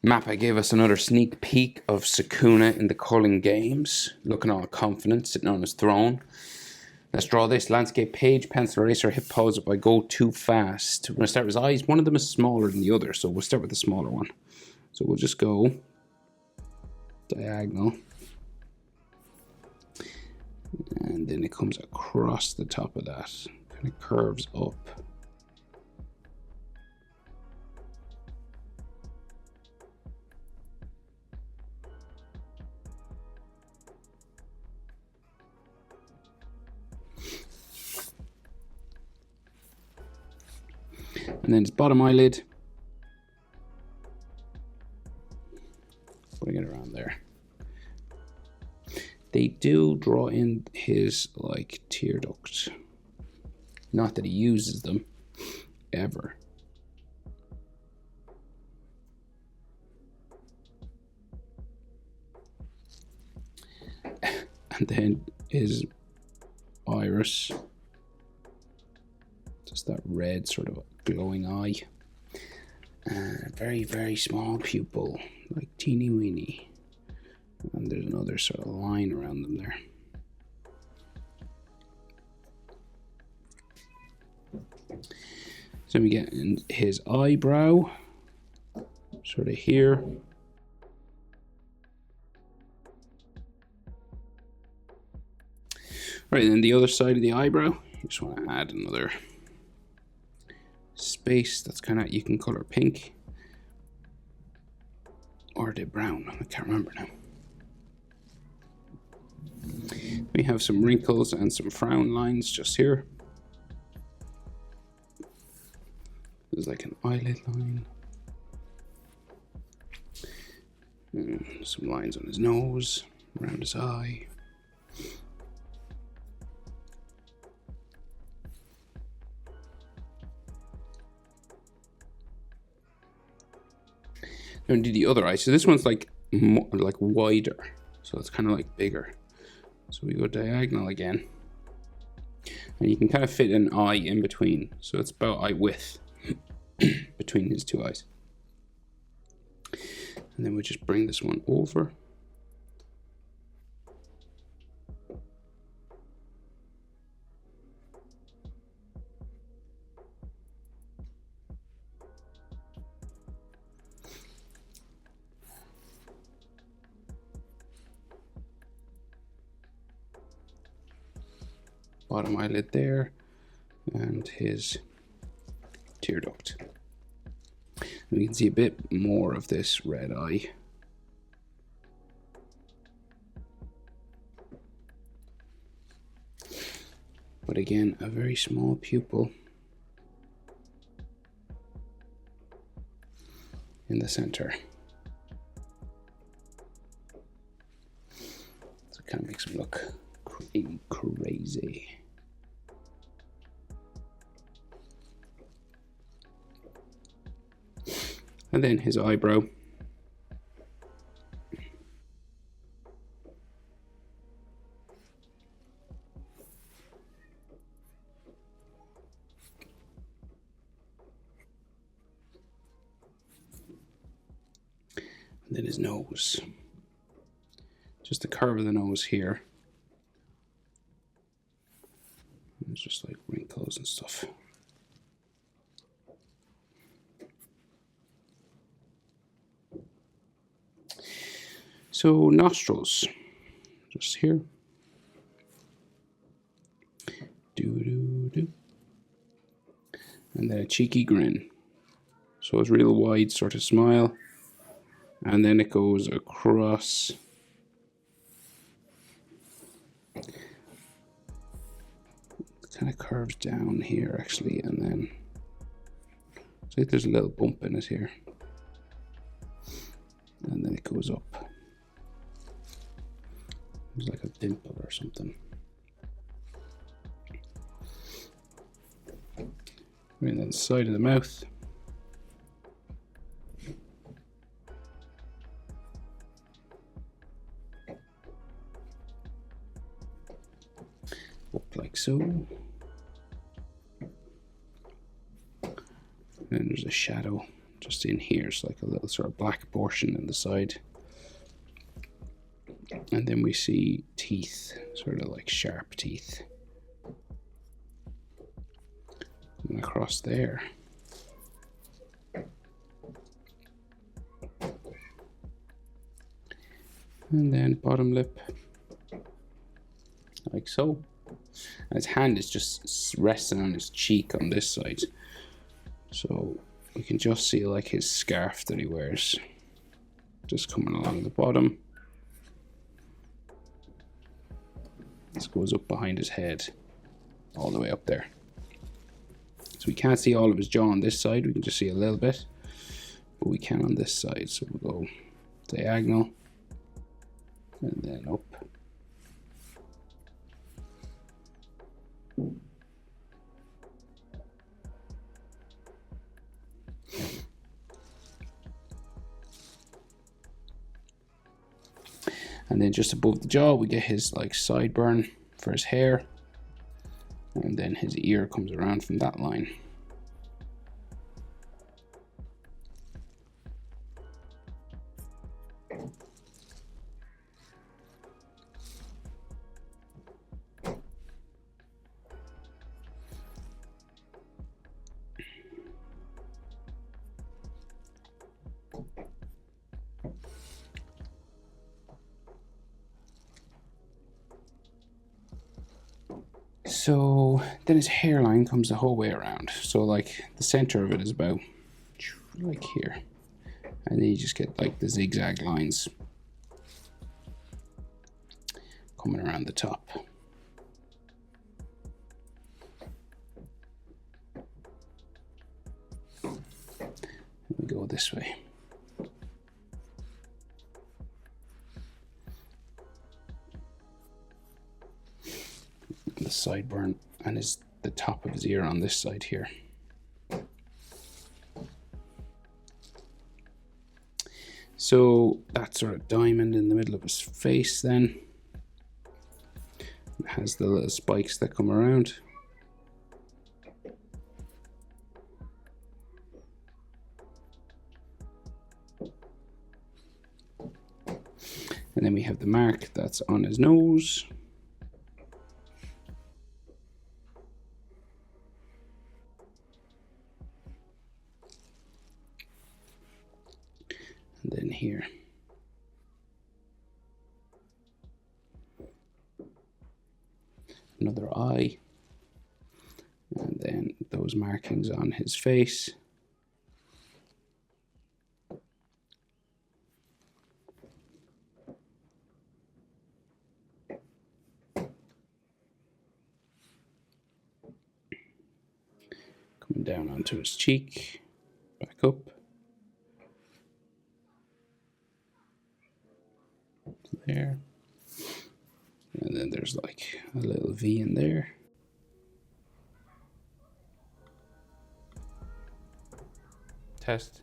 Mappa gave us another sneak peek of Sukuna in the Culling Games, looking all confident, sitting on his throne. Let's draw this landscape page, pencil eraser, hit pause if I go too fast. We're going to start with his eyes. One of them is smaller than the other, so we'll start with the smaller one. So we'll just go diagonal. And then it comes across the top of that, kind of curves up. And then his bottom eyelid, putting it around there. They do draw in his like tear ducts. Not that he uses them ever. And then his iris, just that red sort of glowing eye. Very, very small pupil, like teeny weeny. And there's another sort of line around them there. So we get in his eyebrow, sort of here. Right, then the other side of the eyebrow, you just want to add another space that's kind of, you can color pink or the brown, I can't remember now. We have some wrinkles and some frown lines just here. There's like an eyelid line. And some lines on his nose, around his eye. Then do the other eye. So this one's like wider, so it's kind of like bigger. So we go diagonal again, and you can kind of fit an eye in between. So it's about eye width between his two eyes. And then we just bring this one over. Bottom eyelid there, and his tear duct. And you can see a bit more of this red eye. But again, a very small pupil in the center. So it kind of makes him look crazy. And then his eyebrow. And then his nose. Just the curve of the nose here. It's just like wrinkles and stuff. So nostrils, just here. Do. And then a cheeky grin. So it's real wide sort of smile. And then it goes across. Kind of curves down here actually, and then it's like there's a little bump in it here, and then it goes up. There's like a dimple or something. And then the side of the mouth. Up like so. And there's a shadow just in here. It's like a little sort of black portion in the side. And then we see teeth, sort of like sharp teeth. And across there. And then bottom lip, like so. And his hand is just resting on his cheek on this side. So we can just see like his scarf that he wears, just coming along the bottom. This goes up behind his head, all the way up there. So we can't see all of his jaw on this side, we can just see a little bit, but we can on this side. So we'll go diagonal, and then up. And then just above the jaw, we get his like sideburn for his hair. And then his ear comes around from that line. So then his hairline comes the whole way around. So like the center of it is about like here. And then you just get like the zigzag lines coming around the top. We go this way. The sideburn and the top of his ear on this side here. So that sort of diamond in the middle of his face then. It has the little spikes that come around. And then we have the mark that's on his nose. And then here. Another eye. And then those markings on his face. Coming down onto his cheek, back up. There. And then there's like a little V in there. Test.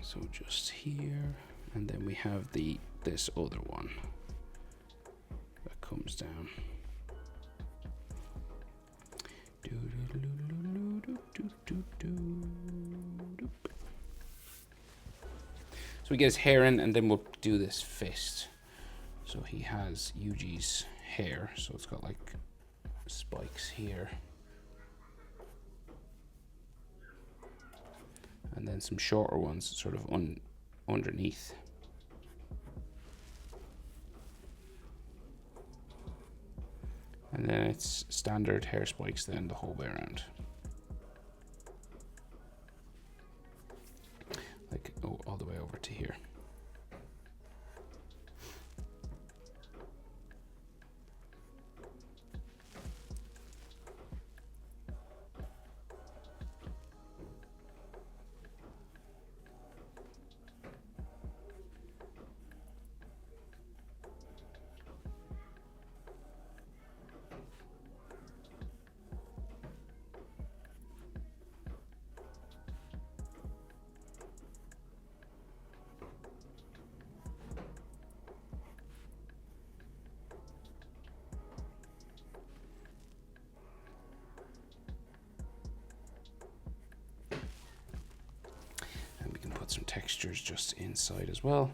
So just here, and then we have this other one that comes down. So we get his hair in, and then we'll do this fist. So he has Yuji's hair, so it's got like spikes here. And then some shorter ones sort of underneath. And then it's standard hair spikes then the whole way around. Like all the way over to here. some textures just inside as well.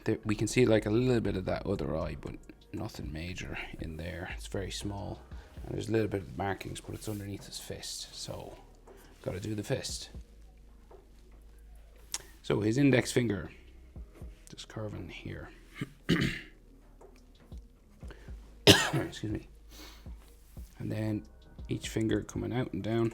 There, we can see like a little bit of that other eye, but nothing major in there. It's very small, and there's a little bit of markings, but it's underneath his fist, so got to do the fist. So his index finger, just carving here. Excuse me. And then each finger coming out and down.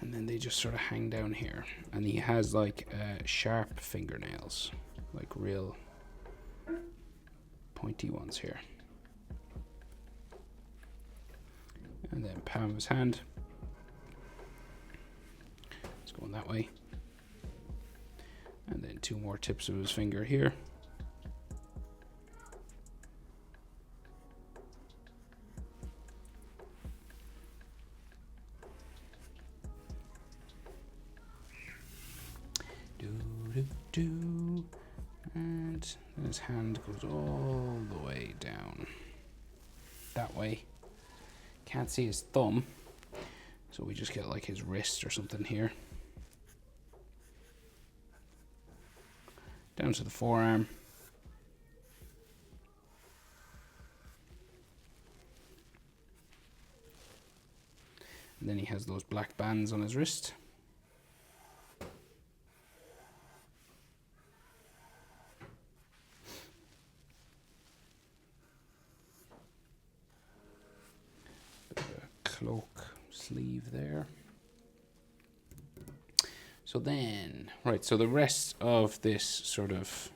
And then they just sort of hang down here. And he has like sharp fingernails, like real pointy ones here. And then palm of his hand. It's going that way. And then two more tips of his finger here. And his hand goes all the way down that way. Can't see his thumb, so we just get like his wrist or something here. Down to the forearm. And then he has those black bands on his wrist. Cloak sleeve there. So then, right, so the rest of this sort of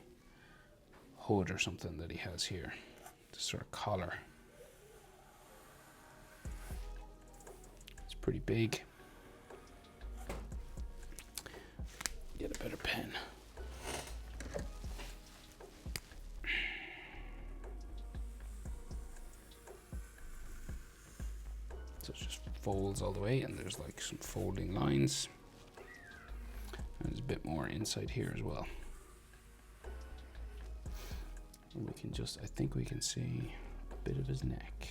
hood or something that he has here, this sort of collar, it's pretty big. Get a better pen. So it just folds all the way, and there's like some folding lines. And there's a bit more inside here as well. And we can just, I think we can see a bit of his neck.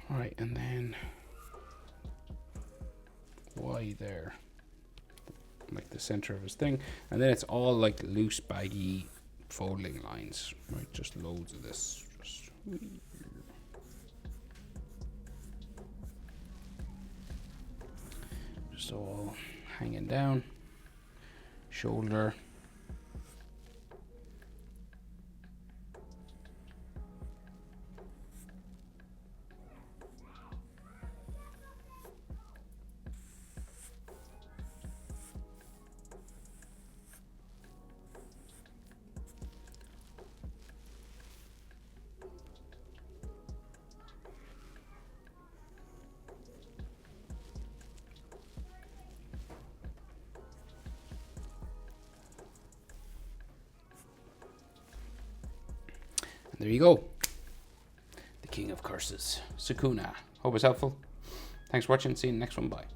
All right, and then Y there, like the center of his thing, and then it's all like loose, baggy folding lines, right? Just loads of this. Just all hanging down, shoulder. There you go. The King of Curses, Sukuna. Hope it's helpful. Thanks for watching. See you in the next one. Bye.